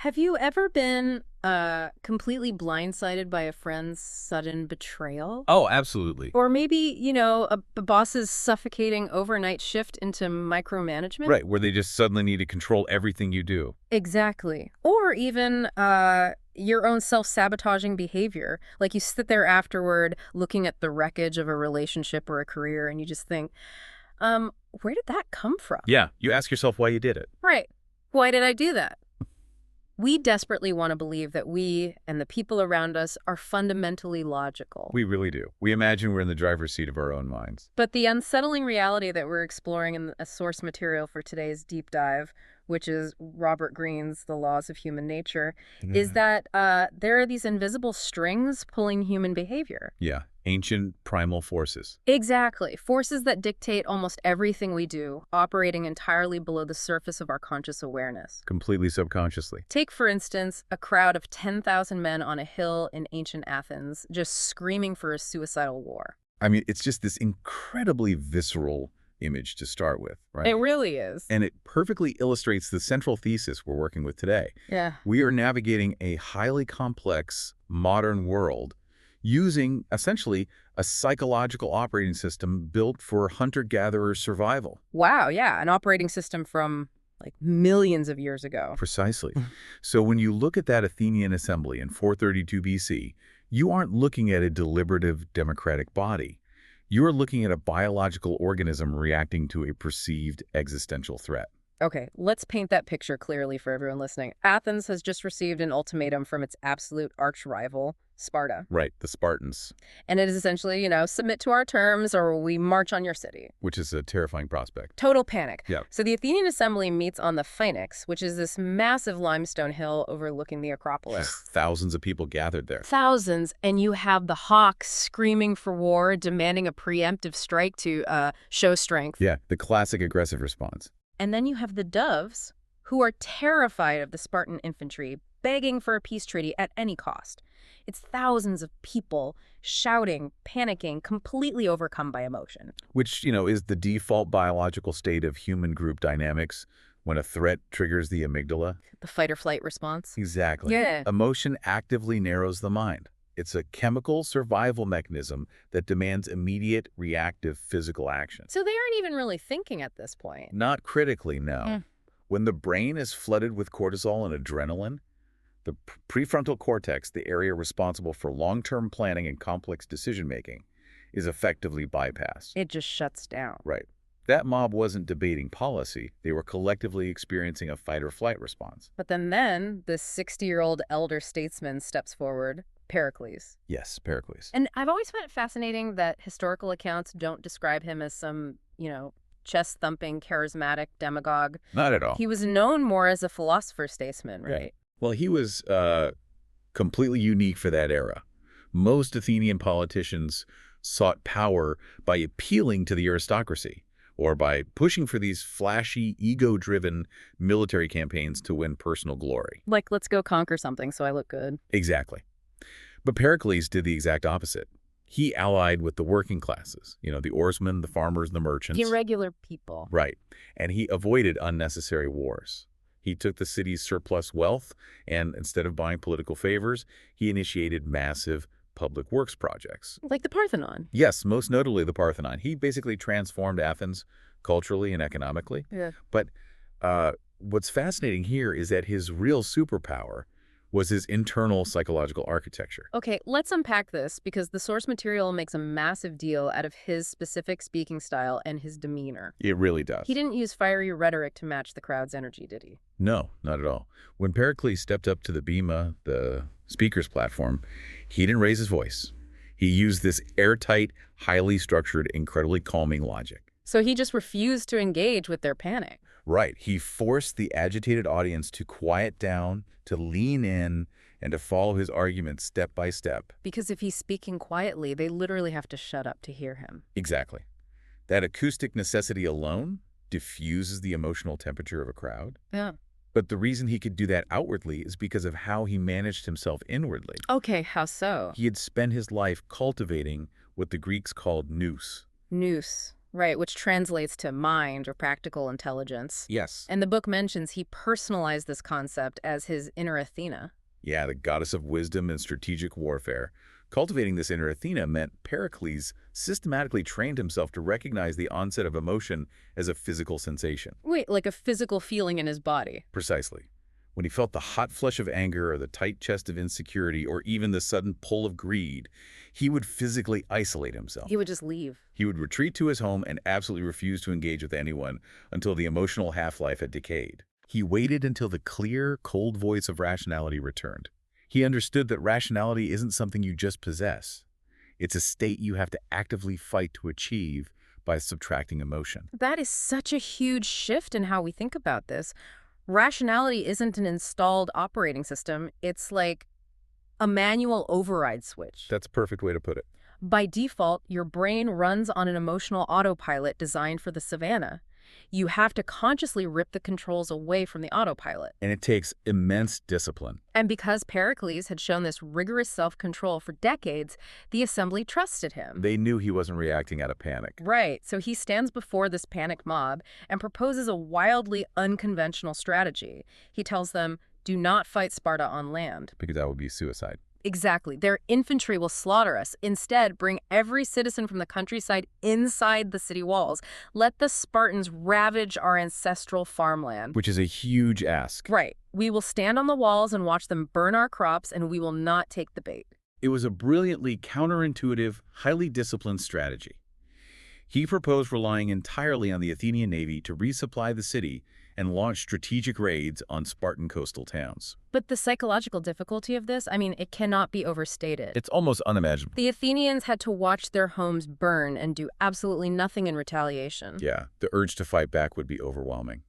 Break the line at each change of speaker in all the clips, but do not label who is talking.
Have you ever been completely blindsided by a friend's sudden betrayal?
Oh, absolutely.
Or maybe, a boss's suffocating overnight shift into micromanagement?
Right, where they just suddenly need to control everything you do.
Exactly. Or even your own self-sabotaging behavior. Like you sit there afterward looking at the wreckage of a relationship or a career and you just think, where did that come from?
Yeah, you ask yourself why you did it.
Right. Why did I do that? We desperately want to believe that we and the people around us are fundamentally logical.
We really do. We imagine we're in the driver's seat of our own minds.
But the unsettling reality that we're exploring in a source material for today's deep dive, which is Robert Greene's The Laws of Human Nature, is that there are these invisible strings pulling human behavior.
Yeah, ancient primal forces.
Exactly. Forces that dictate almost everything we do, operating entirely below the surface of our conscious awareness.
Completely subconsciously.
Take, for instance, a crowd of 10,000 men on a hill in ancient Athens, just screaming for a suicidal war.
I mean, it's just this incredibly visceral image to start with, right?
It really is.
And it perfectly illustrates the central thesis we're working with today.
Yeah.
We are navigating a highly complex modern world using essentially a psychological operating system built for hunter-gatherer survival.
Wow, yeah, an operating system from like millions of years ago.
Precisely. So when you look at that Athenian assembly in 432 BC, you aren't looking at a deliberative democratic body. You're looking at a biological organism reacting to a perceived existential threat.
Okay, let's paint that picture clearly for everyone listening. Athens has just received an ultimatum from its absolute arch-rival, Sparta.
Right, the Spartans,
And it is essentially, submit to our terms or we march on your city.
which is a terrifying prospect.
Total panic.
Yeah.
So the Athenian assembly meets on the Phoenix, which is this massive limestone hill overlooking the Acropolis.
Thousands of people gathered there.
Thousands, and you have the hawks screaming for war, demanding a preemptive strike to show strength.
Yeah, the classic aggressive response.
And then you have the doves, who are terrified of the Spartan infantry, begging for a peace treaty at any cost. It's thousands of people shouting, panicking, completely overcome by emotion.
Which, is the default biological state of human group dynamics when a threat triggers the amygdala.
The fight or flight response.
Exactly.
Yeah.
Emotion actively narrows the mind. It's a chemical survival mechanism that demands immediate, reactive physical action.
So they aren't even really thinking at this point.
Not critically, no.
Mm.
When the brain is flooded with cortisol and adrenaline, the prefrontal cortex, the area responsible for long-term planning and complex decision-making, is effectively bypassed.
It just shuts down.
Right. That mob wasn't debating policy. They were collectively experiencing a fight-or-flight response.
But then this 60-year-old elder statesman steps forward, Pericles.
Yes, Pericles.
And I've always found it fascinating that historical accounts don't describe him as some, chest-thumping, charismatic demagogue.
Not at all.
He was known more as a philosopher-statesman, right?
Yeah. Well, he was completely unique for that era. Most Athenian politicians sought power by appealing to the aristocracy or by pushing for these flashy, ego-driven military campaigns to win personal glory.
Like, let's go conquer something so I look good.
Exactly. But Pericles did the exact opposite. He allied with the working classes, the oarsmen, the farmers, the merchants.
The irregular people.
Right. And he avoided unnecessary wars. He took the city's surplus wealth, and instead of buying political favors, he initiated massive public works projects.
Like the Parthenon.
Yes, most notably the Parthenon. He basically transformed Athens culturally and economically.
Yeah.
But what's fascinating here is that his real superpower was his internal psychological architecture.
Okay, let's unpack this because the source material makes a massive deal out of his specific speaking style and his demeanor.
It really does.
He didn't use fiery rhetoric to match the crowd's energy, did he?
No, not at all. When Pericles stepped up to the bema, the speaker's platform, he didn't raise his voice. He used this airtight, highly structured, incredibly calming logic.
So he just refused to engage with their panic.
Right. He forced the agitated audience to quiet down, to lean in, and to follow his argument step by step.
Because if he's speaking quietly, they literally have to shut up to hear him.
Exactly. That acoustic necessity alone diffuses the emotional temperature of a crowd.
Yeah.
But the reason he could do that outwardly is because of how he managed himself inwardly.
Okay, how so?
He had spent his life cultivating what the Greeks called nous.
Nous. Right, which translates to mind or practical intelligence.
Yes.
And the book mentions he personalized this concept as his inner Athena.
Yeah, the goddess of wisdom and strategic warfare. Cultivating this inner Athena meant Pericles systematically trained himself to recognize the onset of emotion as a physical sensation.
Wait, like a physical feeling in his body.
Precisely. When he felt the hot flush of anger or the tight chest of insecurity or even the sudden pull of greed, he would physically isolate himself.
He would just leave.
He would retreat to his home and absolutely refuse to engage with anyone until the emotional half-life had decayed. He waited until the clear, cold voice of rationality returned. He understood that rationality isn't something you just possess. It's a state you have to actively fight to achieve by subtracting emotion.
That is such a huge shift in how we think about this. Rationality isn't an installed operating system. It's like a manual override switch.
That's a perfect way to put it.
By default, your brain runs on an emotional autopilot designed for the savannah. You have to consciously rip the controls away from the autopilot.
And it takes immense discipline.
And because Pericles had shown this rigorous self-control for decades, the assembly trusted him.
They knew he wasn't reacting out of panic.
Right, so he stands before this panicked mob and proposes a wildly unconventional strategy. He tells them, do not fight Sparta on land.
Because that would be suicide.
Exactly. Their infantry will slaughter us. Instead, bring every citizen from the countryside inside the city walls. Let the Spartans ravage our ancestral farmland.
Which is a huge ask.
Right. We will stand on the walls and watch them burn our crops, and we will not take the bait.
It was a brilliantly counterintuitive, highly disciplined strategy. He proposed relying entirely on the Athenian navy to resupply the city and launch strategic raids on Spartan coastal towns.
But the psychological difficulty of this, it cannot be overstated.
It's almost unimaginable.
The Athenians had to watch their homes burn and do absolutely nothing in retaliation.
Yeah, the urge to fight back would be overwhelming.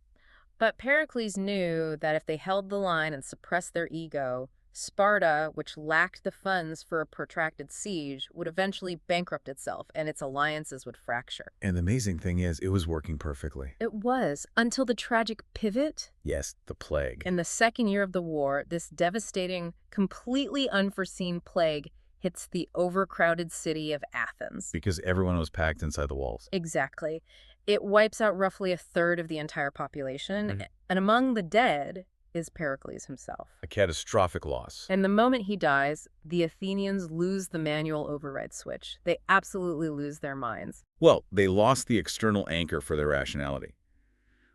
But Pericles knew that if they held the line and suppressed their ego, Sparta, which lacked the funds for a protracted siege, would eventually bankrupt itself and its alliances would fracture.
And the amazing thing is, it was working perfectly.
It was, until the tragic pivot.
Yes, the plague.
In the second year of the war, this devastating, completely unforeseen plague hits the overcrowded city of Athens.
Because everyone was packed inside the walls.
Exactly. It wipes out roughly a third of the entire population, and among the dead is Pericles himself.
A catastrophic loss.
And the moment he dies, the Athenians lose the manual override switch. They absolutely lose their minds.
Well, they lost the external anchor for their rationality.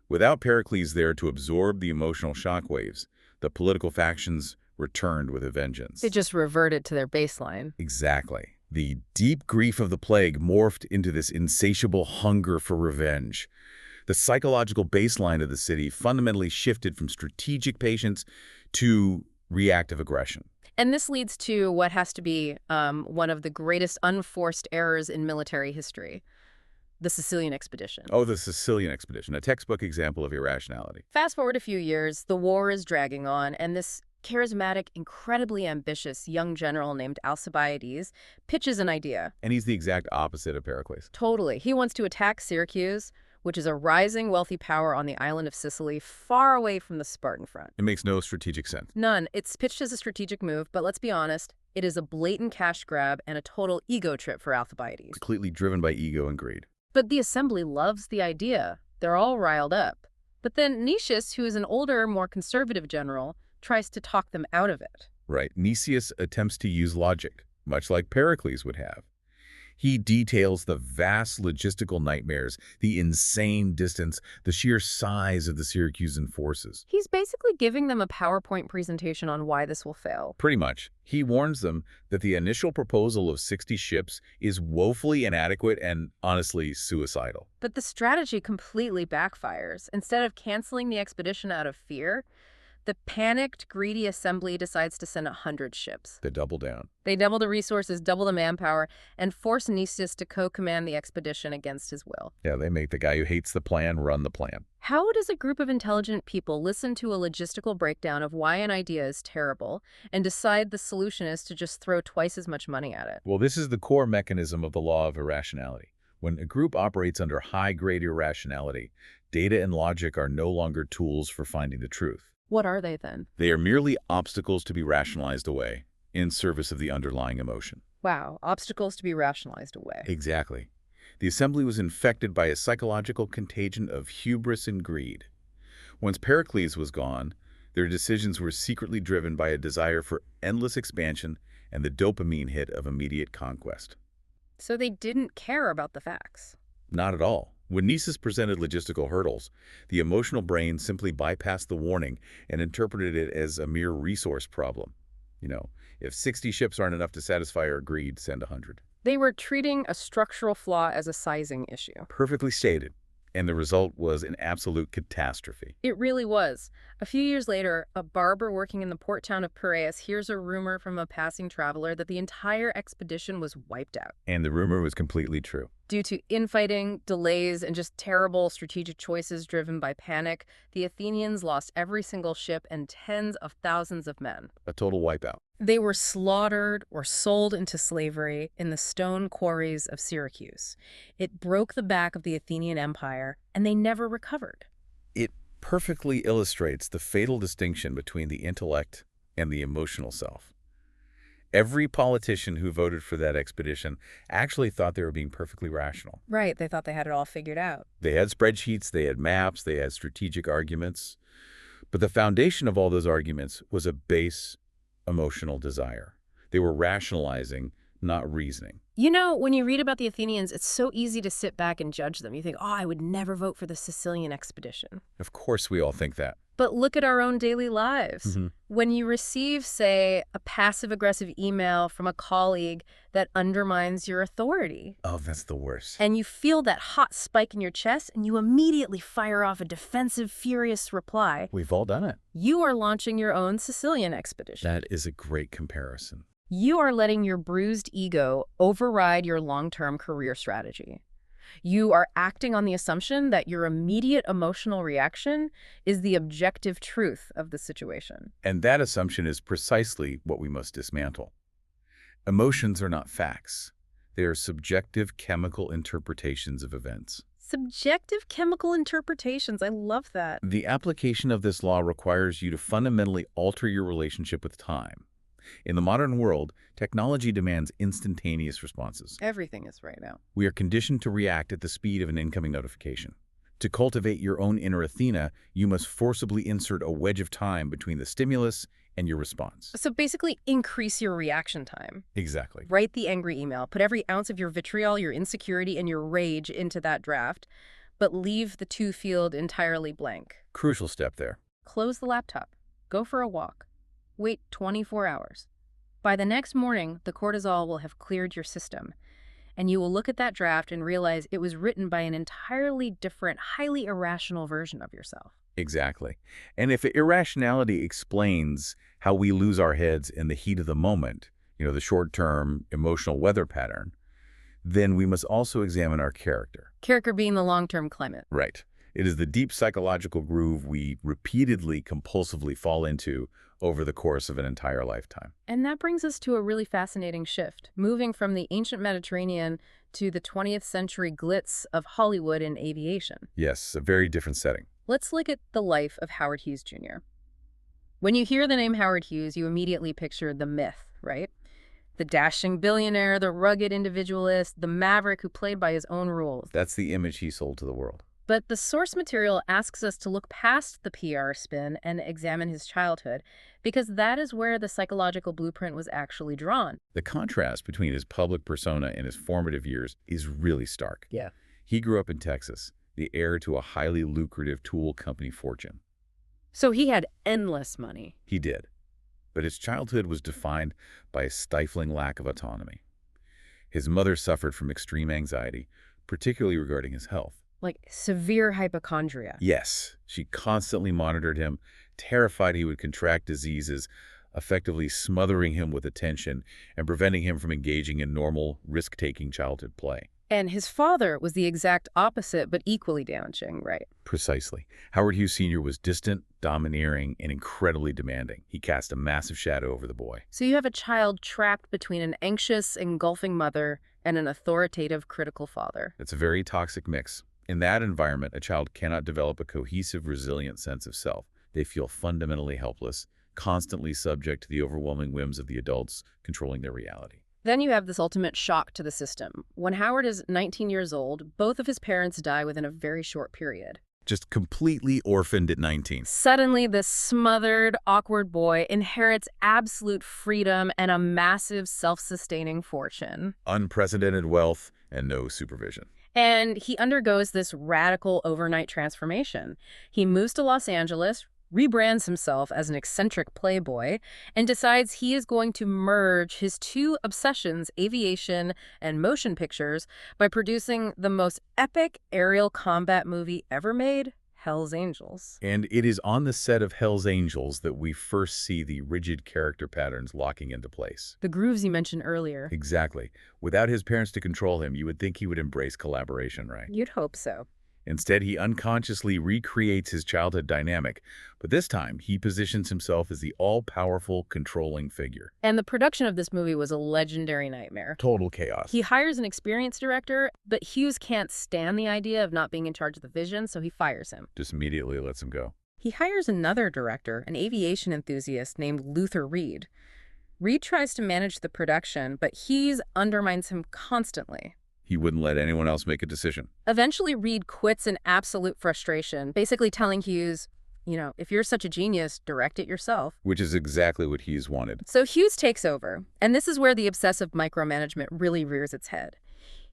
Without Pericles there to absorb the emotional shockwaves, the political factions returned with a vengeance.
They just reverted to their baseline.
Exactly. The deep grief of the plague morphed into this insatiable hunger for revenge. The psychological baseline of the city fundamentally shifted from strategic patience to reactive aggression.
And this leads to what has to be one of the greatest unforced errors in military history, the Sicilian expedition.
Oh, the Sicilian expedition, a textbook example of irrationality.
Fast forward a few years, the war is dragging on, and this charismatic, incredibly ambitious young general named Alcibiades pitches an idea.
And he's the exact opposite of Pericles.
Totally. He wants to attack Syracuse, which is a rising wealthy power on the island of Sicily, far away from the Spartan front.
It makes no strategic sense.
None. It's pitched as a strategic move, but let's be honest, it is a blatant cash grab and a total ego trip for Alcibiades.
Completely driven by ego and greed.
But the assembly loves the idea. They're all riled up. But then Nicias, who is an older, more conservative general, tries to talk them out of it.
Right. Nicias attempts to use logic, much like Pericles would have. He details the vast logistical nightmares, the insane distance, the sheer size of the Syracusan forces.
He's basically giving them a PowerPoint presentation on why this will fail.
Pretty much. He warns them that the initial proposal of 60 ships is woefully inadequate and, honestly, suicidal.
But the strategy completely backfires. Instead of canceling the expedition out of fear, the panicked, greedy assembly decides to send 100 ships.
They double down.
They double the resources, double the manpower, and force Nicias to co-command the expedition against his will.
Yeah, they make the guy who hates the plan run the plan.
How does a group of intelligent people listen to a logistical breakdown of why an idea is terrible and decide the solution is to just throw twice as much money at it?
Well, this is the core mechanism of the law of irrationality. When a group operates under high-grade irrationality, data and logic are no longer tools for finding the truth.
What are they then?
They are merely obstacles to be rationalized away in service of the underlying emotion.
Wow, obstacles to be rationalized away.
Exactly. The assembly was infected by a psychological contagion of hubris and greed. Once Pericles was gone, their decisions were secretly driven by a desire for endless expansion and the dopamine hit of immediate conquest.
So they didn't care about the facts.
Not at all. When Nisus presented logistical hurdles, the emotional brain simply bypassed the warning and interpreted it as a mere resource problem. If 60 ships aren't enough to satisfy our greed, send 100.
They were treating a structural flaw as a sizing issue.
Perfectly stated. And the result was an absolute catastrophe.
It really was. A few years later, a barber working in the port town of Piraeus hears a rumor from a passing traveler that the entire expedition was wiped out.
And the rumor was completely true.
Due to infighting, delays, and just terrible strategic choices driven by panic, the Athenians lost every single ship and tens of thousands of men.
A total wipeout.
They were slaughtered or sold into slavery in the stone quarries of Syracuse. It broke the back of the Athenian Empire, and they never recovered.
It perfectly illustrates the fatal distinction between the intellect and the emotional self. Every politician who voted for that expedition actually thought they were being perfectly rational.
Right, they thought they had it all figured out.
They had spreadsheets, they had maps, they had strategic arguments. But the foundation of all those arguments was a base emotional desire. They were rationalizing, not reasoning.
When you read about the Athenians, it's so easy to sit back and judge them. You think, oh, I would never vote for the Sicilian expedition.
Of course we all think that.
But look at our own daily lives.
Mm-hmm.
When you receive, say, a passive-aggressive email from a colleague that undermines your authority.
Oh, that's the worst.
And you feel that hot spike in your chest, and you immediately fire off a defensive, furious reply.
We've all done it.
You are launching your own Sicilian expedition.
That is a great comparison.
You are letting your bruised ego override your long-term career strategy. You are acting on the assumption that your immediate emotional reaction is the objective truth of the situation.
And that assumption is precisely what we must dismantle. Emotions are not facts. They are subjective chemical interpretations of events.
Subjective chemical interpretations. I love that.
The application of this law requires you to fundamentally alter your relationship with time. In the modern world, technology demands instantaneous responses.
Everything is right now.
We are conditioned to react at the speed of an incoming notification. To cultivate your own inner Athena, you must forcibly insert a wedge of time between the stimulus and your response.
So basically increase your reaction time.
Exactly.
Write the angry email. Put every ounce of your vitriol, your insecurity, and your rage into that draft, but leave the to field entirely blank.
Crucial step there.
Close the laptop. Go for a walk. Wait 24 hours. By the next morning, the cortisol will have cleared your system, and you will look at that draft and realize it was written by an entirely different, highly irrational version of yourself.
Exactly. And if irrationality explains how we lose our heads in the heat of the moment, the short-term emotional weather pattern, then we must also examine our character.
Character being the long-term climate.
Right. It is the deep psychological groove we repeatedly, compulsively fall into over the course of an entire lifetime.
And that brings us to a really fascinating shift, moving from the ancient Mediterranean to the 20th century glitz of Hollywood and aviation.
Yes, a very different setting.
Let's look at the life of Howard Hughes Jr. When you hear the name Howard Hughes, you immediately picture the myth, right? The dashing billionaire, the rugged individualist, the maverick who played by his own rules.
That's the image he sold to the world.
But the source material asks us to look past the PR spin and examine his childhood, because that is where the psychological blueprint was actually drawn.
The contrast between his public persona and his formative years is really stark.
Yeah.
He grew up in Texas, the heir to a highly lucrative tool company fortune.
So he had endless money.
He did. But his childhood was defined by a stifling lack of autonomy. His mother suffered from extreme anxiety, particularly regarding his health.
Like severe hypochondria.
Yes, she constantly monitored him, terrified he would contract diseases, effectively smothering him with attention and preventing him from engaging in normal, risk-taking childhood play.
And his father was the exact opposite, but equally damaging, right?
Precisely. Howard Hughes Sr. was distant, domineering, and incredibly demanding. He cast a massive shadow over the boy.
So you have a child trapped between an anxious, engulfing mother and an authoritative, critical father.
It's a very toxic mix. In that environment, a child cannot develop a cohesive, resilient sense of self. They feel fundamentally helpless, constantly subject to the overwhelming whims of the adults controlling their reality.
Then you have this ultimate shock to the system. When Howard is 19 years old, both of his parents die within a very short period.
Just completely orphaned at 19.
Suddenly, this smothered, awkward boy inherits absolute freedom and a massive self-sustaining fortune.
Unprecedented wealth and no supervision.
And he undergoes this radical overnight transformation. He moves to Los Angeles, rebrands himself as an eccentric playboy, and decides he is going to merge his two obsessions, aviation and motion pictures, by producing the most epic aerial combat movie ever made, Hell's Angels.
And it is on the set of Hell's Angels that we first see the rigid character patterns locking into place.
The grooves you mentioned earlier.
Exactly. Without his parents to control him, you would think he would embrace collaboration, right?
You'd hope so.
Instead, he unconsciously recreates his childhood dynamic, but this time he positions himself as the all-powerful, controlling figure.
And the production of this movie was a legendary nightmare.
Total chaos.
He hires an experienced director, but Hughes can't stand the idea of not being in charge of the vision, so he fires him.
Just immediately lets him go.
He hires another director, an aviation enthusiast named Luther Reed. Reed tries to manage the production, but Hughes undermines him constantly.
He wouldn't let anyone else make a decision.
Eventually, Reed quits in absolute frustration, basically telling Hughes, if you're such a genius, direct it yourself.
Which is exactly what Hughes wanted.
So Hughes takes over, and this is where the obsessive micromanagement really rears its head.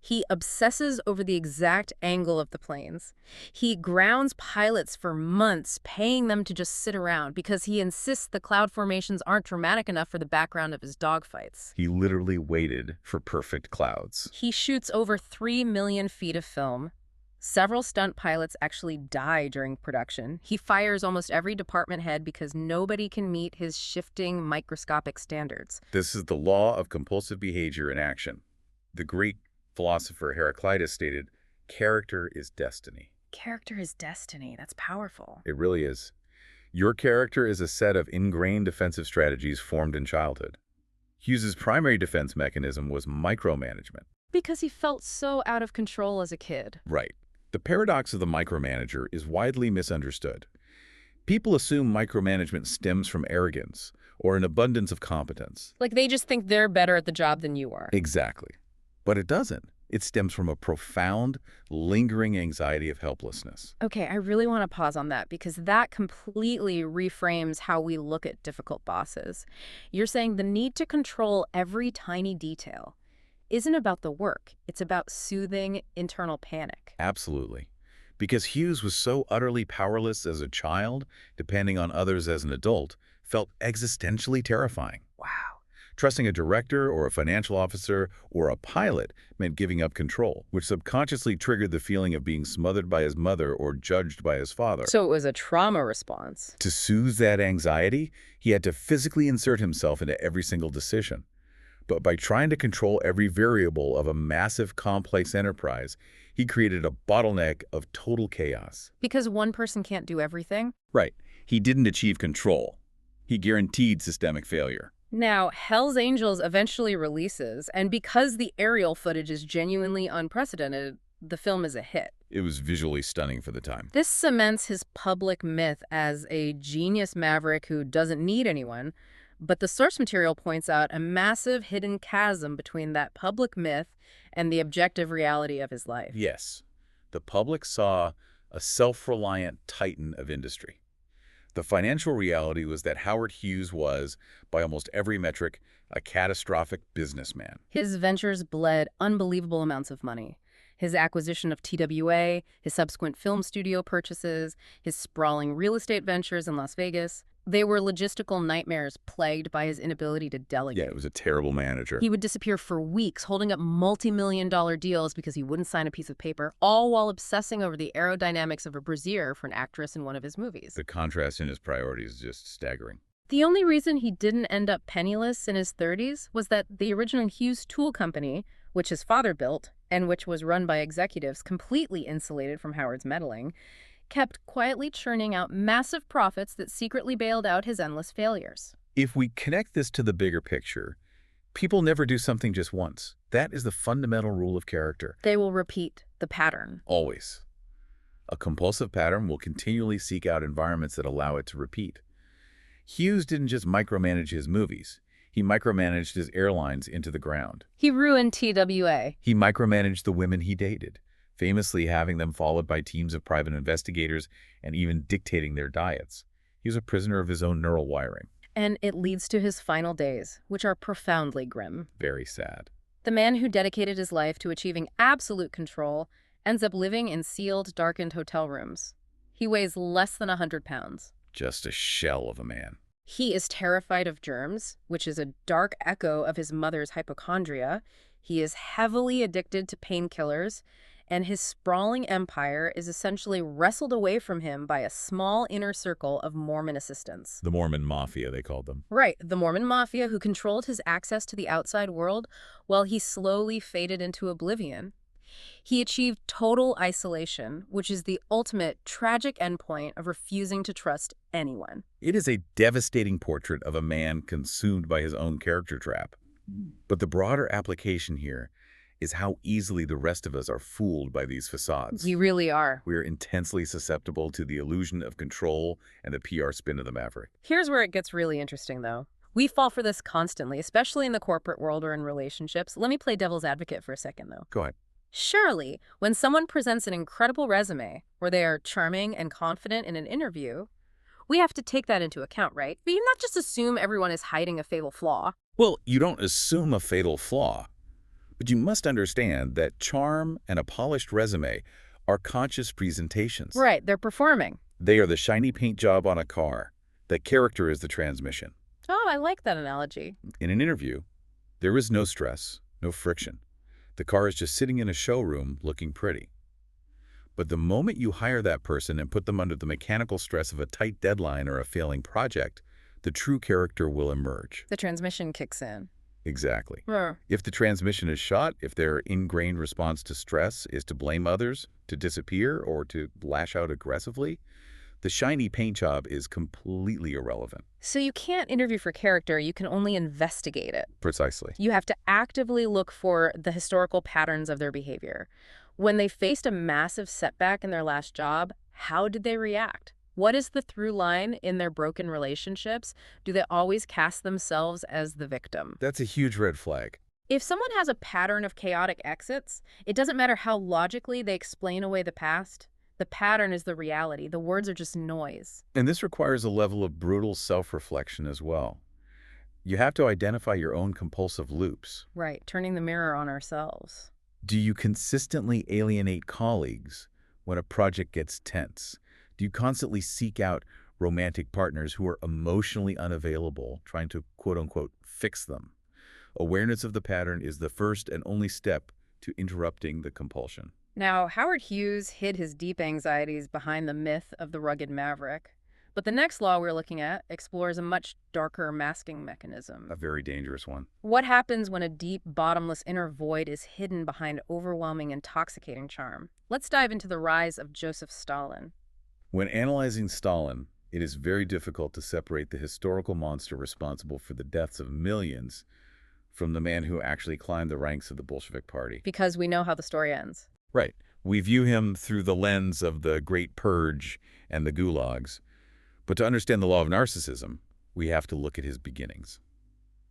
He obsesses over the exact angle of the planes. He grounds pilots for months, paying them to just sit around because he insists the cloud formations aren't dramatic enough for the background of his dogfights.
He literally waited for perfect clouds.
He shoots over 3 million feet of film. Several stunt pilots actually die during production. He fires almost every department head because nobody can meet his shifting microscopic standards.
This is the law of compulsive behavior in action. The Greek philosopher Heraclitus stated, "Character is destiny."
Character is destiny. That's powerful.
It really is. Your character is a set of ingrained defensive strategies formed in childhood. Hughes's primary defense mechanism was micromanagement.
Because he felt so out of control as a kid.
Right. The paradox of the micromanager is widely misunderstood. People assume micromanagement stems from arrogance or an abundance of competence.
Like they just think they're better at the job than you are.
Exactly. But it doesn't. It stems from a profound, lingering anxiety of helplessness.
Okay, I really want to pause on that because that completely reframes how we look at difficult bosses. You're saying the need to control every tiny detail isn't about the work. It's about soothing internal panic.
Absolutely. Because Hughes was so utterly powerless as a child, depending on others as an adult, felt existentially terrifying.
Wow.
Trusting a director or a financial officer or a pilot meant giving up control, which subconsciously triggered the feeling of being smothered by his mother or judged by his father.
So it was a trauma response.
To soothe that anxiety, he had to physically insert himself into every single decision. But by trying to control every variable of a massive, complex enterprise, he created a bottleneck of total chaos.
Because one person can't do everything?
Right. He didn't achieve control. He guaranteed systemic failure.
Now, Hell's Angels eventually releases, and because the aerial footage is genuinely unprecedented, the film is a hit.
It was visually stunning for the time.
This cements his public myth as a genius maverick who doesn't need anyone, but the source material points out a massive hidden chasm between that public myth and the objective reality of his life.
Yes. The public saw a self-reliant titan of industry. The financial reality was that Howard Hughes was, by almost every metric, a catastrophic businessman.
His ventures bled unbelievable amounts of money. His acquisition of TWA, his subsequent film studio purchases, his sprawling real estate ventures in Las Vegas, they were logistical nightmares plagued by his inability to delegate.
Yeah, it was a terrible manager.
He would disappear for weeks, holding up multi-million-dollar deals because he wouldn't sign a piece of paper, all while obsessing over the aerodynamics of a brassiere for an actress in one of his movies.
The contrast in his priorities is just staggering.
The only reason he didn't end up penniless in his 30s was that the original Hughes Tool Company, which his father built, and which was run by executives completely insulated from Howard's meddling, kept quietly churning out massive profits that secretly bailed out his endless failures.
If we connect this to the bigger picture, people never do something just once. That is the fundamental rule of character.
They will repeat the pattern.
Always. A compulsive pattern will continually seek out environments that allow it to repeat. Hughes didn't just micromanage his movies. He micromanaged his airlines into the ground.
He ruined TWA.
He micromanaged the women he dated, famously having them followed by teams of private investigators and even dictating their diets. He was a prisoner of his own neural wiring.
And it leads to his final days, which are profoundly grim.
Very sad.
The man who dedicated his life to achieving absolute control ends up living in sealed, darkened hotel rooms. He weighs less than 100 pounds.
Just a shell of a man.
He is terrified of germs, which is a dark echo of his mother's hypochondria. He is heavily addicted to painkillers, and his sprawling empire is essentially wrestled away from him by a small inner circle of Mormon assistants.
The Mormon Mafia, they called them.
Right, the Mormon Mafia who controlled his access to the outside world while he slowly faded into oblivion. He achieved total isolation, which is the ultimate tragic endpoint of refusing to trust anyone.
It is a devastating portrait of a man consumed by his own character trap. But the broader application here is how easily the rest of us are fooled by these facades.
We really are.
We are intensely susceptible to the illusion of control and the PR spin of the maverick.
Here's where it gets really interesting, though. We fall for this constantly, especially in the corporate world or in relationships. Let me play devil's advocate for a second, though.
Go ahead.
Surely, when someone presents an incredible resume where they are charming and confident in an interview, we have to take that into account, right? We not just assume everyone is hiding a fatal flaw.
Well, you don't assume a fatal flaw, but you must understand that charm and a polished resume are conscious presentations.
Right, they're performing.
They are the shiny paint job on a car. The character is the transmission.
Oh, I like that analogy.
In an interview, there is no stress, no friction. The car is just sitting in a showroom looking pretty. But the moment you hire that person and put them under the mechanical stress of a tight deadline or a failing project, the true character will emerge.
The transmission kicks in.
Exactly.
Huh.
If the transmission is shot, if their ingrained response to stress is to blame others, to disappear, or to lash out aggressively, the shiny paint job is completely irrelevant.
So you can't interview for character, you can only investigate it.
Precisely.
You have to actively look for the historical patterns of their behavior. When they faced a massive setback in their last job, how did they react? What is the through line in their broken relationships? Do they always cast themselves as the victim?
That's a huge red flag.
If someone has a pattern of chaotic exits, it doesn't matter how logically they explain away the past. The pattern is the reality. The words are just noise.
And this requires a level of brutal self-reflection as well. You have to identify your own compulsive loops.
Right, turning the mirror on ourselves.
Do you consistently alienate colleagues when a project gets tense? Do you constantly seek out romantic partners who are emotionally unavailable, trying to quote-unquote fix them? Awareness of the pattern is the first and only step to interrupting the compulsion.
Now, Howard Hughes hid his deep anxieties behind the myth of the rugged maverick. But the next law we're looking at explores a much darker masking mechanism.
A very dangerous one.
What happens when a deep, bottomless inner void is hidden behind overwhelming, intoxicating charm? Let's dive into the rise of Joseph Stalin.
When analyzing Stalin, it is very difficult to separate the historical monster responsible for the deaths of millions from the man who actually climbed the ranks of the Bolshevik Party.
Because we know how the story ends.
Right. We view him through the lens of the Great Purge and the gulags. But to understand the law of narcissism, we have to look at his beginnings.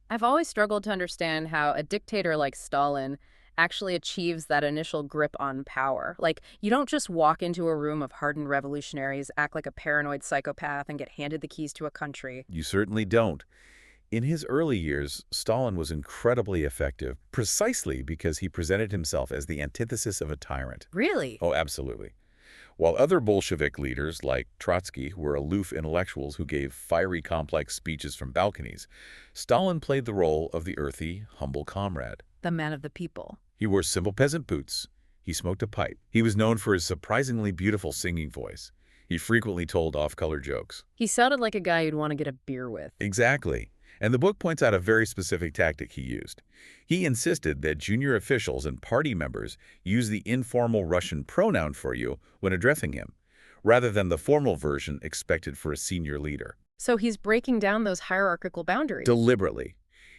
I've always struggled to understand how a dictator like Stalin actually achieves that initial grip on power. Like, you don't just walk into a room of hardened revolutionaries, act like a paranoid psychopath, and get handed the keys to a country.
You certainly don't. In his early years, Stalin was incredibly effective precisely because he presented himself as the antithesis of a tyrant.
Really?
Oh, absolutely. While other Bolshevik leaders, like Trotsky, were aloof intellectuals who gave fiery, complex speeches from balconies, Stalin played the role of the earthy, humble comrade.
The man of the people.
He wore simple peasant boots. He smoked a pipe. He was known for his surprisingly beautiful singing voice. He frequently told off-color jokes.
He sounded like a guy you'd want to get a beer with.
Exactly. And the book points out a very specific tactic he used. He insisted that junior officials and party members use the informal Russian pronoun for you when addressing him, rather than the formal version expected for a senior leader.
So he's breaking down those hierarchical boundaries.
Deliberately.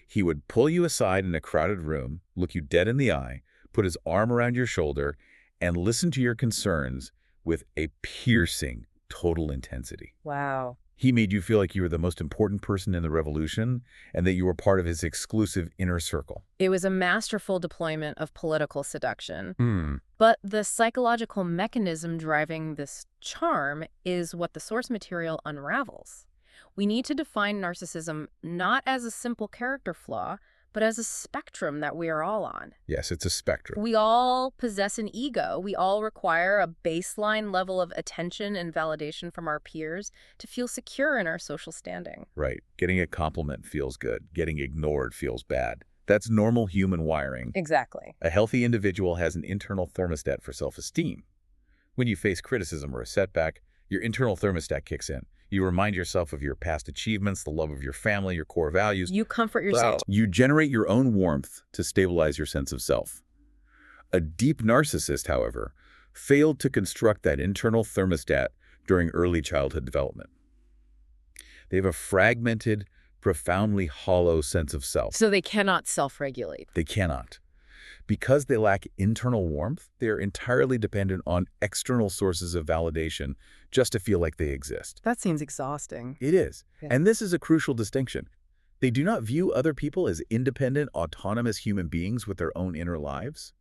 He would pull you aside in a crowded room, look you dead in the eye, put his arm around your shoulder, and listen to your concerns with a piercing, total intensity.
Wow.
He made you feel like you were the most important person in the revolution and that you were part of his exclusive inner circle.
It was a masterful deployment of political seduction.
Hmm.
But the psychological mechanism driving this charm is what the source material unravels. We need to define narcissism not as a simple character flaw, but as a spectrum that we are all on.
Yes, it's a spectrum.
We all possess an ego. We all require a baseline level of attention and validation from our peers to feel secure in our social standing.
Right. Getting a compliment feels good. Getting ignored feels bad. That's normal human wiring.
Exactly.
A healthy individual has an internal thermostat for self-esteem. When you face criticism or a setback, your internal thermostat kicks in. You remind yourself of your past achievements, the love of your family, your core values.
You comfort yourself.
You generate your own warmth to stabilize your sense of self. A deep narcissist, however, failed to construct that internal thermostat during early childhood development. They have a fragmented, profoundly hollow sense of self.
So they cannot self-regulate.
They cannot. Because they lack internal warmth, they are entirely dependent on external sources of validation just to feel like they exist.
That seems exhausting.
It is.
Yeah.
And this is a crucial distinction. They do not view other people as independent, autonomous human beings with their own inner lives.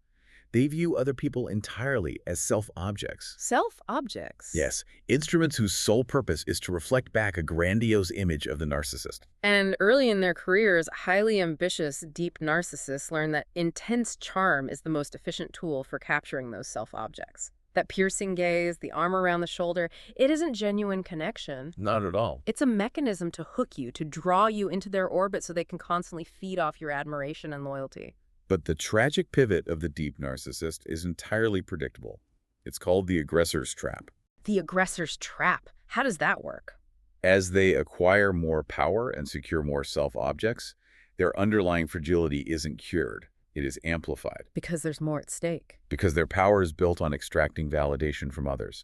They view other people entirely as self-objects.
Self-objects?
Yes, instruments whose sole purpose is to reflect back a grandiose image of the narcissist.
And early in their careers, highly ambitious, deep narcissists learn that intense charm is the most efficient tool for capturing those self-objects. That piercing gaze, the arm around the shoulder, it isn't genuine connection.
Not at all.
It's a mechanism to hook you, to draw you into their orbit so they can constantly feed off your admiration and loyalty.
But the tragic pivot of the deep narcissist is entirely predictable. It's called the aggressor's trap.
The aggressor's trap. How does that work?
As they acquire more power and secure more self-objects, their underlying fragility isn't cured. It is amplified.
Because there's more at stake.
Because their power is built on extracting validation from others.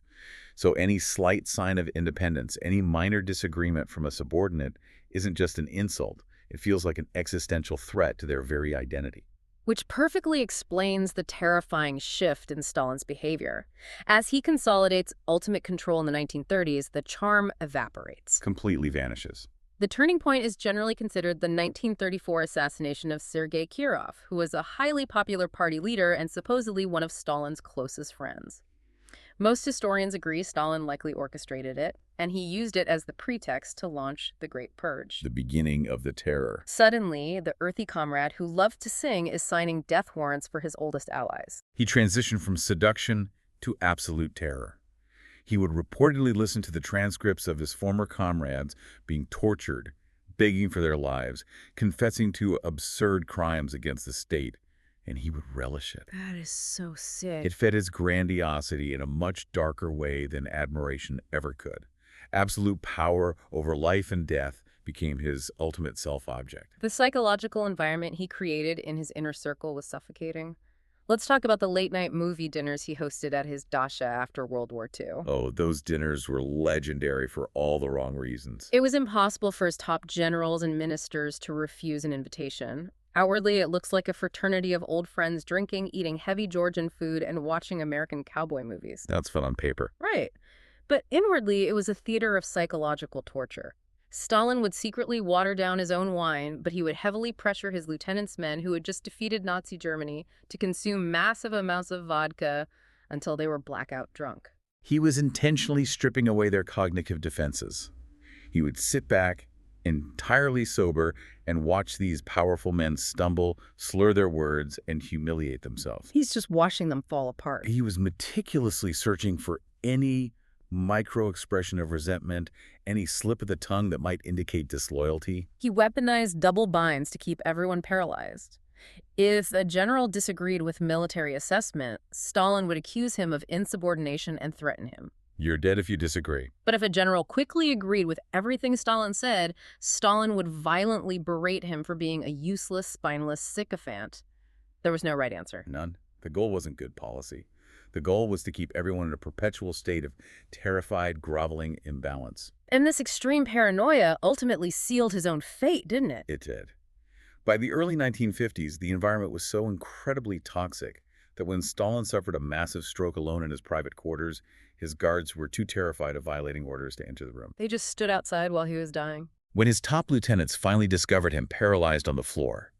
So any slight sign of independence, any minor disagreement from a subordinate isn't just an insult. It feels like an existential threat to their very identity.
Which perfectly explains the terrifying shift in Stalin's behavior. As he consolidates ultimate control in the 1930s, the charm evaporates.
Completely vanishes.
The turning point is generally considered the 1934 assassination of Sergei Kirov, who was a highly popular party leader and supposedly one of Stalin's closest friends. Most historians agree Stalin likely orchestrated it, and he used it as the pretext to launch the Great Purge.
The beginning of the terror.
Suddenly, the earthy comrade who loved to sing is signing death warrants for his oldest allies.
He transitioned from seduction to absolute terror. He would reportedly listen to the transcripts of his former comrades being tortured, begging for their lives, confessing to absurd crimes against the state, and he would relish it.
That is so sick.
It fed his grandiosity in a much darker way than admiration ever could. Absolute power over life and death became his ultimate self-object.
The psychological environment he created in his inner circle was suffocating. Let's talk about the late-night movie dinners he hosted at his dacha after World War II.
Oh, those dinners were legendary for all the wrong reasons.
It was impossible for his top generals and ministers to refuse an invitation. Outwardly, it looks like a fraternity of old friends drinking, eating heavy Georgian food, and watching American cowboy movies.
That's fun on paper.
Right. But inwardly, it was a theater of psychological torture. Stalin would secretly water down his own wine, but he would heavily pressure his lieutenant's men who had just defeated Nazi Germany to consume massive amounts of vodka until they were blackout drunk.
He was intentionally stripping away their cognitive defenses. He would sit back, entirely sober, and watch these powerful men stumble, slur their words, and humiliate themselves.
He's just watching them fall apart.
He was meticulously searching for any micro-expression of resentment, any slip of the tongue that might indicate disloyalty.
He weaponized double binds to keep everyone paralyzed. If a general disagreed with military assessment, Stalin would accuse him of insubordination and threaten him.
You're dead if you disagree.
But if a general quickly agreed with everything Stalin said, Stalin would violently berate him for being a useless, spineless sycophant. There was no right answer.
None. The goal wasn't good policy. The goal was to keep everyone in a perpetual state of terrified, groveling imbalance.
And this extreme paranoia ultimately sealed his own fate, didn't it?
It did. By the early 1950s, the environment was so incredibly toxic that when Stalin suffered a massive stroke alone in his private quarters, His guards were too terrified of violating orders to enter the room.
They just stood outside while he was dying.
When his top lieutenants finally discovered him paralyzed on the floor,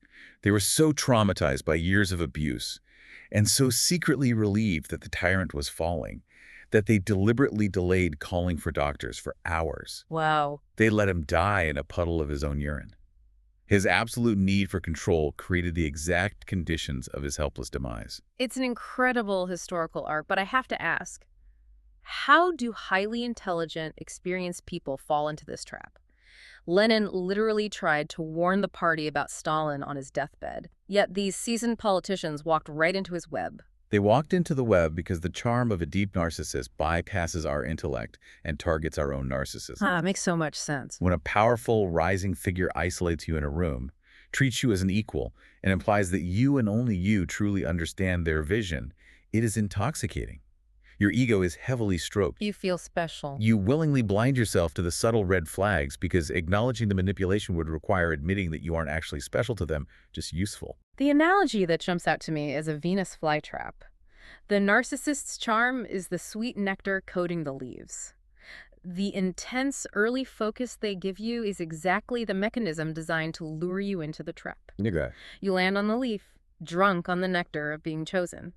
they were so traumatized by years of abuse and so secretly relieved that the tyrant was falling that they deliberately delayed calling for doctors for hours.
Wow.
They let him die in a puddle of his own urine. His absolute need for control created the exact conditions of his helpless demise.
It's an incredible historical arc, but I have to ask, how do highly intelligent, experienced people fall into this trap? Lenin literally tried to warn the party about Stalin on his deathbed, yet these seasoned politicians walked right into his web.
They walked into the web because the charm of a deep narcissist bypasses our intellect and targets our own narcissism.
Makes so much sense.
When a powerful, rising figure isolates you in a room, treats you as an equal, and implies that you and only you truly understand their vision, it is intoxicating. Your ego is heavily stroked.
You feel special.
You willingly blind yourself to the subtle red flags because acknowledging the manipulation would require admitting that you aren't actually special to them, just useful.
The analogy that jumps out to me is a Venus flytrap. The narcissist's charm is the sweet nectar coating the leaves. The intense early focus they give you is exactly the mechanism designed to lure you into the trap.
Okay.
You land on the leaf, drunk on the nectar of being chosen.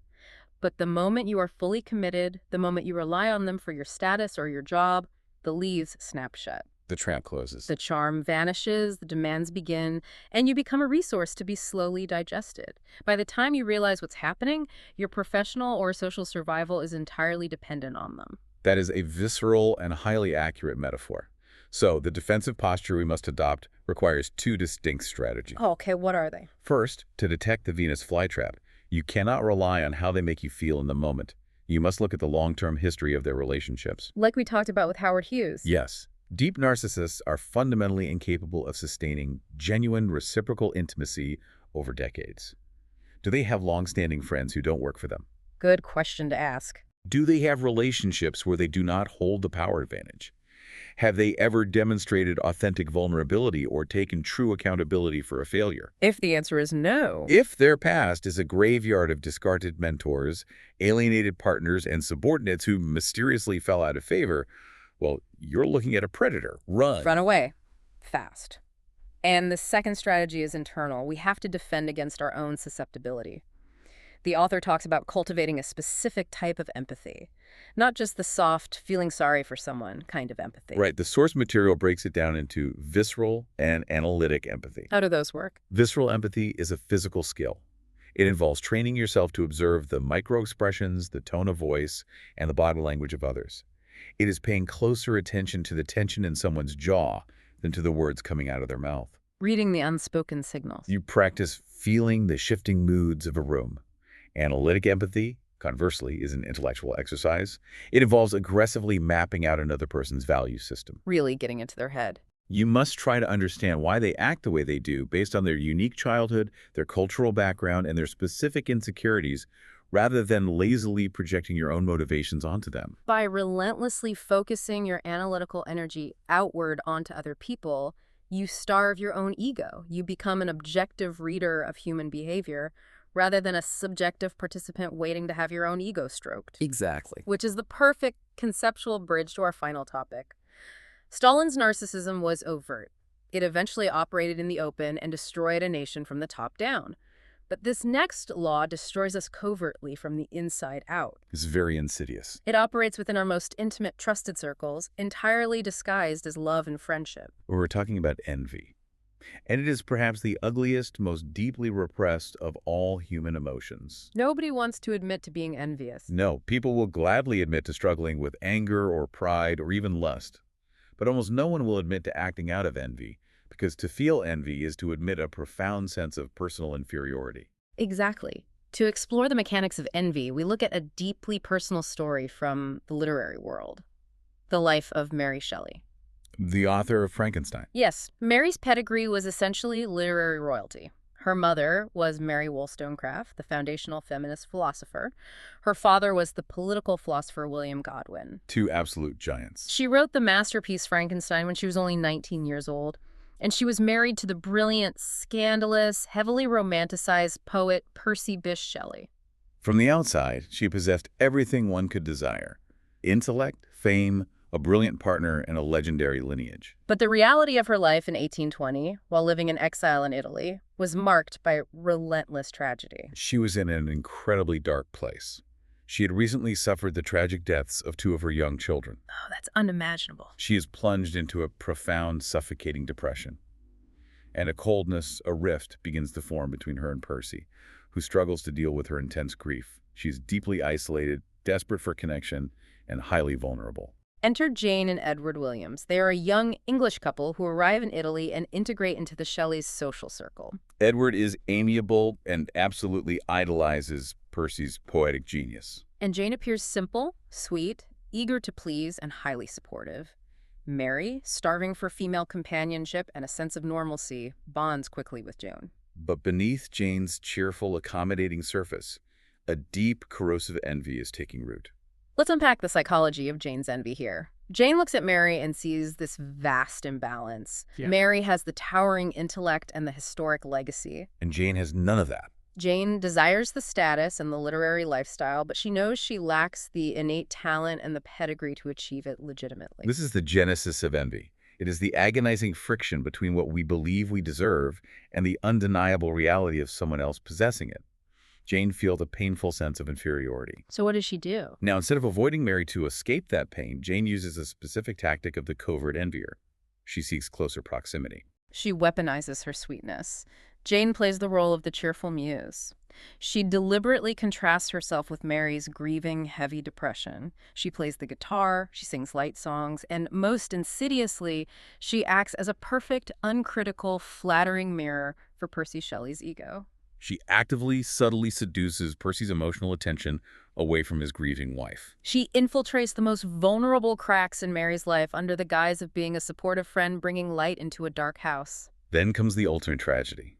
But the moment you are fully committed, the moment you rely on them for your status or your job, the leaves snap shut.
The trap closes.
The charm vanishes, the demands begin, and you become a resource to be slowly digested. By the time you realize what's happening, your professional or social survival is entirely dependent on them.
That is a visceral and highly accurate metaphor. So, the defensive posture we must adopt requires two distinct strategies.
Oh, okay, what are they?
First, to detect the Venus flytrap, you cannot rely on how they make you feel in the moment. You must look at the long-term history of their relationships.
Like we talked about with Howard Hughes.
Yes. Deep narcissists are fundamentally incapable of sustaining genuine reciprocal intimacy over decades. Do they have long-standing friends who don't work for them?
Good question to ask.
Do they have relationships where they do not hold the power advantage? Have they ever demonstrated authentic vulnerability or taken true accountability for a failure?
If the answer is no.
If their past is a graveyard of discarded mentors, alienated partners, and subordinates who mysteriously fell out of favor, well, you're looking at a predator. Run.
Run away. Fast. And the second strategy is internal. We have to defend against our own susceptibility. The author talks about cultivating a specific type of empathy, not just the soft, feeling sorry for someone kind of empathy.
Right. The source material breaks it down into visceral and analytic empathy.
How do those work?
Visceral empathy is a physical skill. It involves training yourself to observe the microexpressions, the tone of voice, and the body language of others. It is paying closer attention to the tension in someone's jaw than to the words coming out of their mouth.
Reading the unspoken signals.
You practice feeling the shifting moods of a room. Analytic empathy, conversely, is an intellectual exercise. It involves aggressively mapping out another person's value system.
Really getting into their head.
You must try to understand why they act the way they do based on their unique childhood, their cultural background, and their specific insecurities, rather than lazily projecting your own motivations onto them.
By relentlessly focusing your analytical energy outward onto other people, you starve your own ego. You become an objective reader of human behavior, rather than a subjective participant waiting to have your own ego stroked.
Exactly.
Which is the perfect conceptual bridge to our final topic. Stalin's narcissism was overt. It eventually operated in the open and destroyed a nation from the top down. But this next law destroys us covertly from the inside out.
It's very insidious.
It operates within our most intimate, trusted circles, entirely disguised as love and friendship.
We're talking about envy. And it is perhaps the ugliest, most deeply repressed of all human emotions.
Nobody wants to admit to being envious.
No, people will gladly admit to struggling with anger or pride or even lust. But almost no one will admit to acting out of envy, because to feel envy is to admit a profound sense of personal inferiority.
Exactly. To explore the mechanics of envy, we look at a deeply personal story from the literary world. The life of Mary Shelley.
The author of Frankenstein.
Yes, Mary's pedigree was essentially literary royalty. Her mother was Mary Wollstonecraft, the foundational feminist philosopher. Her father was the political philosopher William Godwin.
Two absolute giants.
She wrote the masterpiece Frankenstein when she was only 19 years old, and she was married to the brilliant, scandalous, heavily romanticized poet Percy Bysshe Shelley.
From the outside, she possessed everything one could desire. Intellect, fame, a brilliant partner, and a legendary lineage.
But the reality of her life in 1820, while living in exile in Italy, was marked by relentless tragedy.
She was in an incredibly dark place. She had recently suffered the tragic deaths of two of her young children.
Oh, that's unimaginable.
She is plunged into a profound, suffocating depression. And a coldness, a rift, begins to form between her and Percy, who struggles to deal with her intense grief. She is deeply isolated, desperate for connection, and highly vulnerable.
Enter Jane and Edward Williams. They are a young English couple who arrive in Italy and integrate into the Shelleys' social circle.
Edward is amiable and absolutely idolizes Percy's poetic genius.
And Jane appears simple, sweet, eager to please, and highly supportive. Mary, starving for female companionship and a sense of normalcy, bonds quickly with Joan.
But beneath Jane's cheerful, accommodating surface, a deep, corrosive envy is taking root.
Let's unpack the psychology of Jane's envy here. Jane looks at Mary and sees this vast imbalance. Yeah. Mary has the towering intellect and the historic legacy.
And Jane has none of that.
Jane desires the status and the literary lifestyle, but she knows she lacks the innate talent and the pedigree to achieve it legitimately.
This is the genesis of envy. It is the agonizing friction between what we believe we deserve and the undeniable reality of someone else possessing it. Jane feels a painful sense of inferiority.
So what does she do?
Now, instead of avoiding Mary to escape that pain, Jane uses a specific tactic of the covert envier. She seeks closer proximity.
She weaponizes her sweetness. Jane plays the role of the cheerful muse. She deliberately contrasts herself with Mary's grieving, heavy depression. She plays the guitar, she sings light songs, and most insidiously, she acts as a perfect, uncritical, flattering mirror for Percy Shelley's ego.
She actively, subtly seduces Percy's emotional attention away from his grieving wife.
She infiltrates the most vulnerable cracks in Mary's life under the guise of being a supportive friend bringing light into a dark house.
Then comes the ultimate tragedy.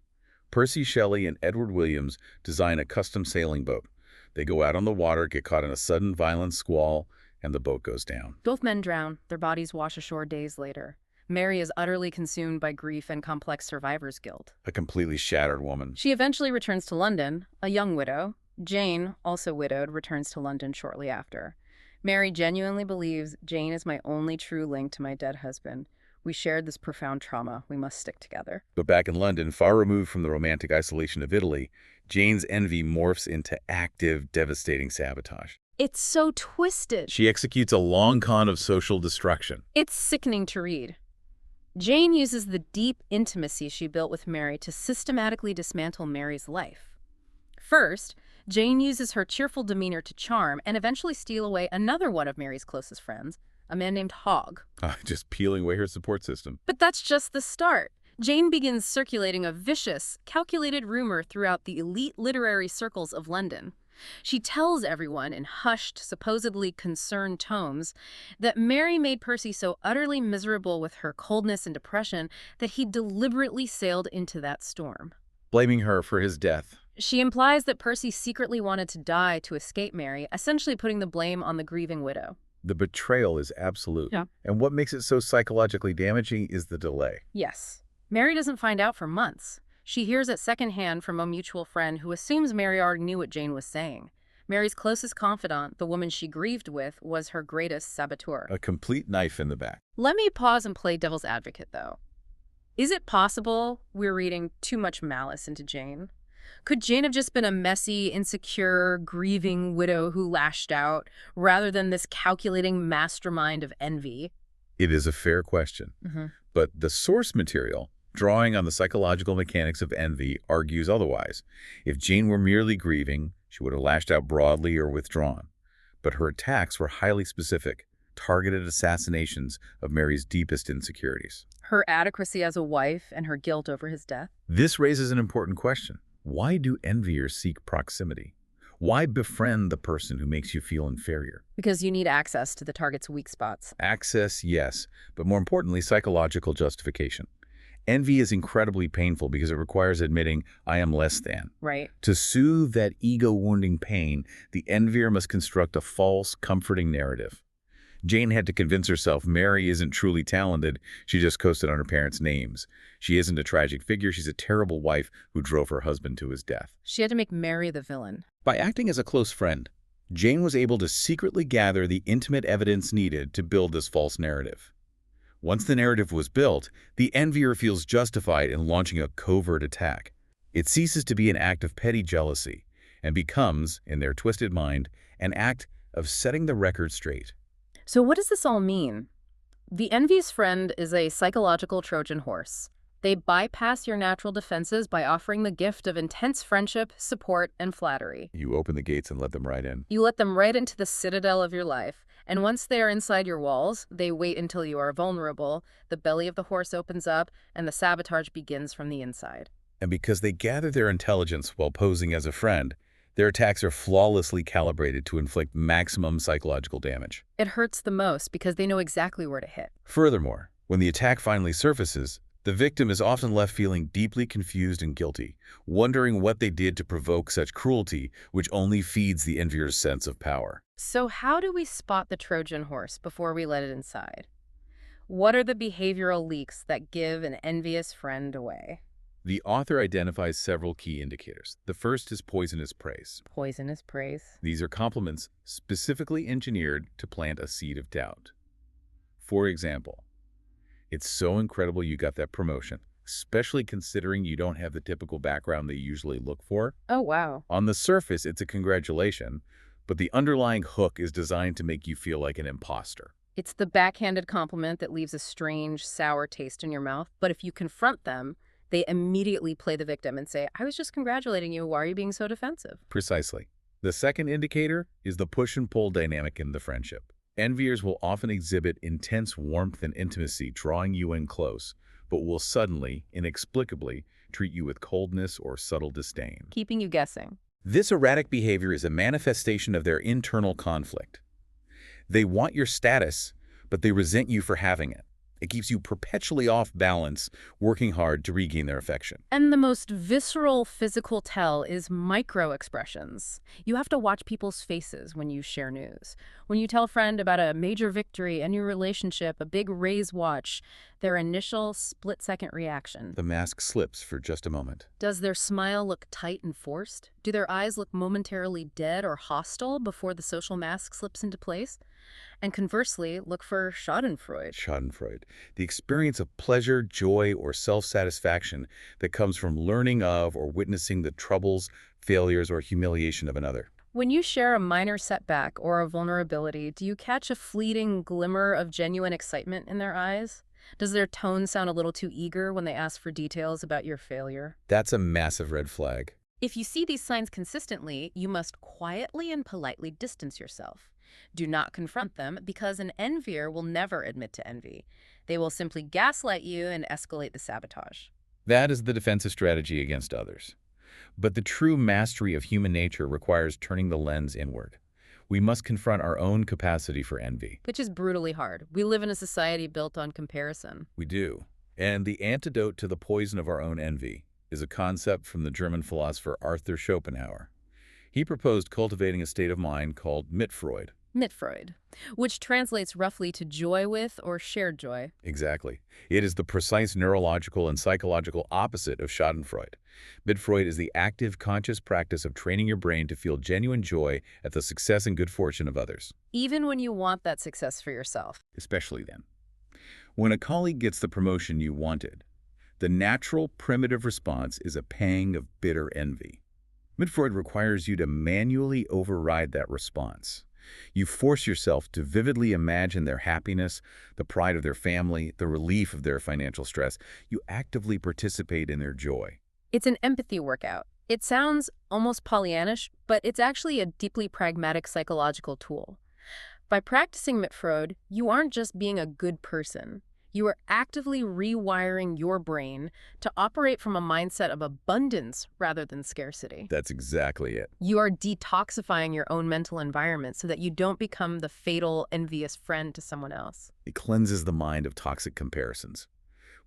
Percy Shelley and Edward Williams design a custom sailing boat. They go out on the water, get caught in a sudden violent squall, and the boat goes down.
Both men drown. Their bodies wash ashore days later. Mary is utterly consumed by grief and complex survivor's guilt.
A completely shattered woman.
She eventually returns to London, a young widow. Jane, also widowed, returns to London shortly after. Mary genuinely believes Jane is my only true link to my dead husband. We shared this profound trauma. We must stick together.
But back in London, far removed from the romantic isolation of Italy, Jane's envy morphs into active, devastating sabotage.
It's so twisted.
She executes a long con of social destruction.
It's sickening to read. Jane uses the deep intimacy she built with Mary to systematically dismantle Mary's life. First, Jane uses her cheerful demeanor to charm and eventually steal away another one of Mary's closest friends, a man named Hogg.
Just peeling away her support system.
But that's just the start. Jane begins circulating a vicious, calculated rumor throughout the elite literary circles of London. She tells everyone in hushed, supposedly concerned tones that Mary made Percy so utterly miserable with her coldness and depression that he deliberately sailed into that storm,
blaming her for his death.
She implies that Percy secretly wanted to die to escape Mary, essentially putting the blame on the grieving widow.
The betrayal is absolute.
Yeah.
And what makes it so psychologically damaging is the delay.
Yes. Mary doesn't find out for months. She hears it secondhand from a mutual friend who assumes Mary already knew what Jane was saying. Mary's closest confidant, the woman she grieved with, was her greatest saboteur.
A complete knife in the back.
Let me pause and play devil's advocate, though. Is it possible we're reading too much malice into Jane? Could Jane have just been a messy, insecure, grieving widow who lashed out, rather than this calculating mastermind of envy?
It is a fair question. But the source material, drawing on the psychological mechanics of envy, argues otherwise. If Jane were merely grieving, she would have lashed out broadly or withdrawn. But her attacks were highly specific, targeted assassinations of Mary's deepest insecurities.
Her adequacy as a wife and her guilt over his death?
This raises an important question. Why do enviers seek proximity? Why befriend the person who makes you feel inferior?
Because you need access to the target's weak spots.
Access, yes, but more importantly, psychological justification. Envy is incredibly painful because it requires admitting, I am less than.
Right.
To soothe that ego-wounding pain, the envier must construct a false, comforting narrative. Jane had to convince herself Mary isn't truly talented, she just coasted on her parents' names. She isn't a tragic figure, she's a terrible wife who drove her husband to his death.
She had to make Mary the villain.
By acting as a close friend, Jane was able to secretly gather the intimate evidence needed to build this false narrative. Once the narrative was built, the envier feels justified in launching a covert attack. It ceases to be an act of petty jealousy and becomes, in their twisted mind, an act of setting the record straight.
So what does this all mean? The envious friend is a psychological Trojan horse. They bypass your natural defenses by offering the gift of intense friendship, support, and flattery.
You open the gates and let them right in.
You let them right into the citadel of your life, and once they are inside your walls, they wait until you are vulnerable, the belly of the horse opens up, and the sabotage begins from the inside.
And because they gather their intelligence while posing as a friend, their attacks are flawlessly calibrated to inflict maximum psychological damage.
It hurts the most because they know exactly where to hit.
Furthermore, when the attack finally surfaces, the victim is often left feeling deeply confused and guilty, wondering what they did to provoke such cruelty, which only feeds the envier's sense of power.
So how do we spot the Trojan horse before we let it inside? What are the behavioral leaks that give an envious friend away?
The author identifies several key indicators. The first is poisonous praise.
Poisonous praise.
These are compliments specifically engineered to plant a seed of doubt. For example, "It's so incredible you got that promotion, especially considering you don't have the typical background they usually look for."
Oh, wow.
On the surface, it's a congratulation, but the underlying hook is designed to make you feel like an imposter.
It's the backhanded compliment that leaves a strange, sour taste in your mouth. But if you confront them, they immediately play the victim and say, I was just congratulating you. Why are you being so defensive?
Precisely. The second indicator is the push and pull dynamic in the friendship. Enviers will often exhibit intense warmth and intimacy, drawing you in close, but will suddenly, inexplicably, treat you with coldness or subtle disdain.
Keeping you guessing.
This erratic behavior is a manifestation of their internal conflict. They want your status, but they resent you for having it. It keeps you perpetually off balance, working hard to regain their affection.
And the most visceral physical tell is micro-expressions. You have to watch people's faces when you share news. When you tell a friend about a major victory, a new relationship, a big raise watch, their initial split-second reaction.
The mask slips for just a moment.
Does their smile look tight and forced? Do their eyes look momentarily dead or hostile before the social mask slips into place? And conversely, look for schadenfreude.
Schadenfreude, the experience of pleasure, joy, or self-satisfaction that comes from learning of or witnessing the troubles, failures, or humiliation of another.
When you share a minor setback or a vulnerability, do you catch a fleeting glimmer of genuine excitement in their eyes? Does their tone sound a little too eager when they ask for details about your failure?
That's a massive red flag.
If you see these signs consistently, you must quietly and politely distance yourself. Do not confront them because an envier will never admit to envy. They will simply gaslight you and escalate the sabotage.
That is the defensive strategy against others. But the true mastery of human nature requires turning the lens inward. We must confront our own capacity for envy.
Which is brutally hard. We live in a society built on comparison.
We do. And the antidote to the poison of our own envy is a concept from the German philosopher Arthur Schopenhauer. He proposed cultivating a state of mind called Mitfreude.
Mitfreude, which translates roughly to joy with or shared joy.
Exactly. It is the precise neurological and psychological opposite of Schadenfreude. Mitfreude is the active, conscious practice of training your brain to feel genuine joy at the success and good fortune of others.
Even when you want that success for yourself.
Especially then. When a colleague gets the promotion you wanted, the natural, primitive response is a pang of bitter envy. Mitfreude requires you to manually override that response. You force yourself to vividly imagine their happiness, the pride of their family, the relief of their financial stress. You actively participate in their joy.
It's an empathy workout. It sounds almost Pollyannish, but it's actually a deeply pragmatic psychological tool. By practicing Mitfreude, you aren't just being a good person. You are actively rewiring your brain to operate from a mindset of abundance rather than scarcity.
That's exactly it.
You are detoxifying your own mental environment so that you don't become the fatal, envious friend to someone else.
It cleanses the mind of toxic comparisons.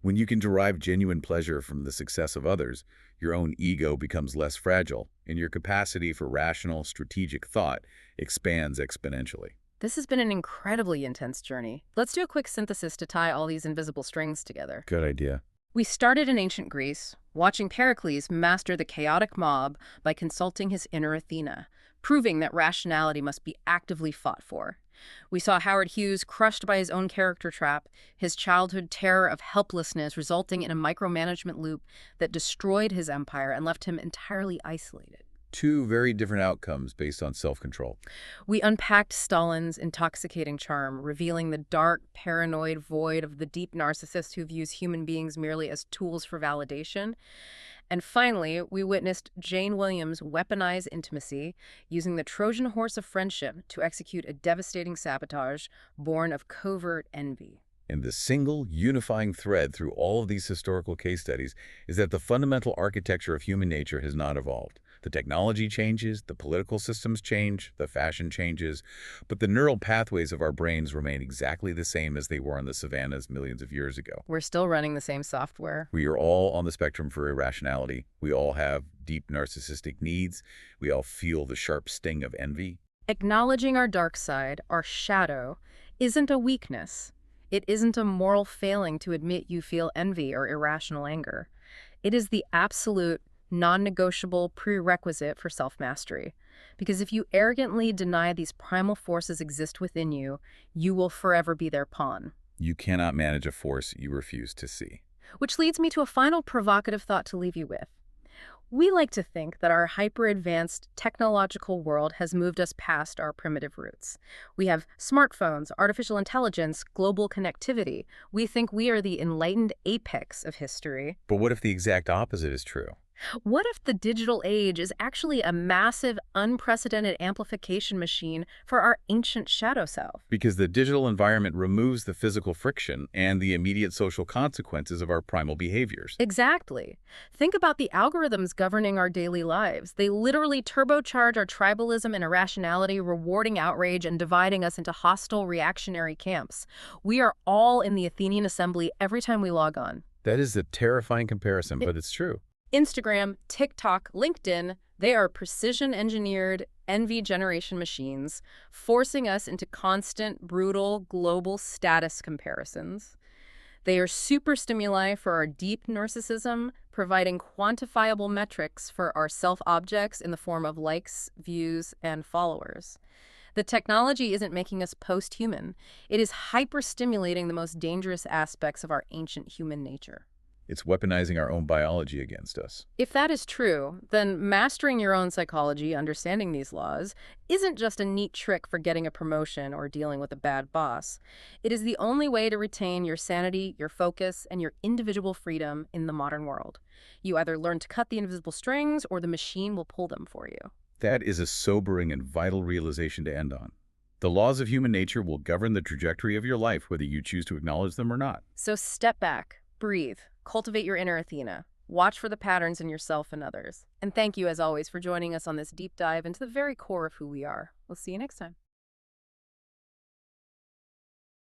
When you can derive genuine pleasure from the success of others, your own ego becomes less fragile, and your capacity for rational, strategic thought expands exponentially.
This has been an incredibly intense journey. Let's do a quick synthesis to tie all these invisible strings together.
Good idea.
We started in ancient Greece, watching Pericles master the chaotic mob by consulting his inner Athena, proving that rationality must be actively fought for. We saw Howard Hughes crushed by his own character trap, his childhood terror of helplessness resulting in a micromanagement loop that destroyed his empire and left him entirely isolated.
Two very different outcomes based on self-control.
We unpacked Stalin's intoxicating charm, revealing the dark, paranoid void of the deep narcissist who views human beings merely as tools for validation. And finally, we witnessed Jane Williams weaponize intimacy, using the Trojan horse of friendship to execute a devastating sabotage born of covert envy.
And the single unifying thread through all of these historical case studies is that the fundamental architecture of human nature has not evolved. The technology changes, the political systems change, the fashion changes, but the neural pathways of our brains remain exactly the same as they were on the savannas millions of years ago.
We're still running the same software.
We are all on the spectrum for irrationality. We all have deep narcissistic needs. We all feel the sharp sting of envy.
Acknowledging our dark side, our shadow, isn't a weakness. It isn't a moral failing to admit you feel envy or irrational anger. It is the absolute, non-negotiable prerequisite for self-mastery. Because if you arrogantly deny these primal forces exist within you, you will forever be their pawn.
You cannot manage a force you refuse to see.
Which leads me to a final provocative thought to leave you with. We like to think that our hyper-advanced technological world has moved us past our primitive roots. We have smartphones, artificial intelligence, global connectivity. We think we are the enlightened apex of history.
But what if the exact opposite is true?
What if the digital age is actually a massive, unprecedented amplification machine for our ancient shadow self?
Because the digital environment removes the physical friction and the immediate social consequences of our primal behaviors.
Exactly. Think about the algorithms governing our daily lives. They literally turbocharge our tribalism and irrationality, rewarding outrage and dividing us into hostile reactionary camps. We are all in the Athenian assembly every time we log on.
That is a terrifying comparison, but it's true.
Instagram, TikTok, LinkedIn, they are precision-engineered envy generation machines, forcing us into constant, brutal, global status comparisons. They are super stimuli for our deep narcissism, providing quantifiable metrics for our self-objects in the form of likes, views, and followers. The technology isn't making us post-human. It is hyper-stimulating the most dangerous aspects of our ancient human nature.
It's weaponizing our own biology against us.
If that is true, then mastering your own psychology, understanding these laws, isn't just a neat trick for getting a promotion or dealing with a bad boss. It is the only way to retain your sanity, your focus, and your individual freedom in the modern world. You either learn to cut the invisible strings or the machine will pull them for you.
That is a sobering and vital realization to end on. The laws of human nature will govern the trajectory of your life, whether you choose to acknowledge them or not.
So step back, breathe, cultivate your inner Athena. Watch for the patterns in yourself and others. And thank you, as always, for joining us on this deep dive into the very core of who we are. We'll see you next time.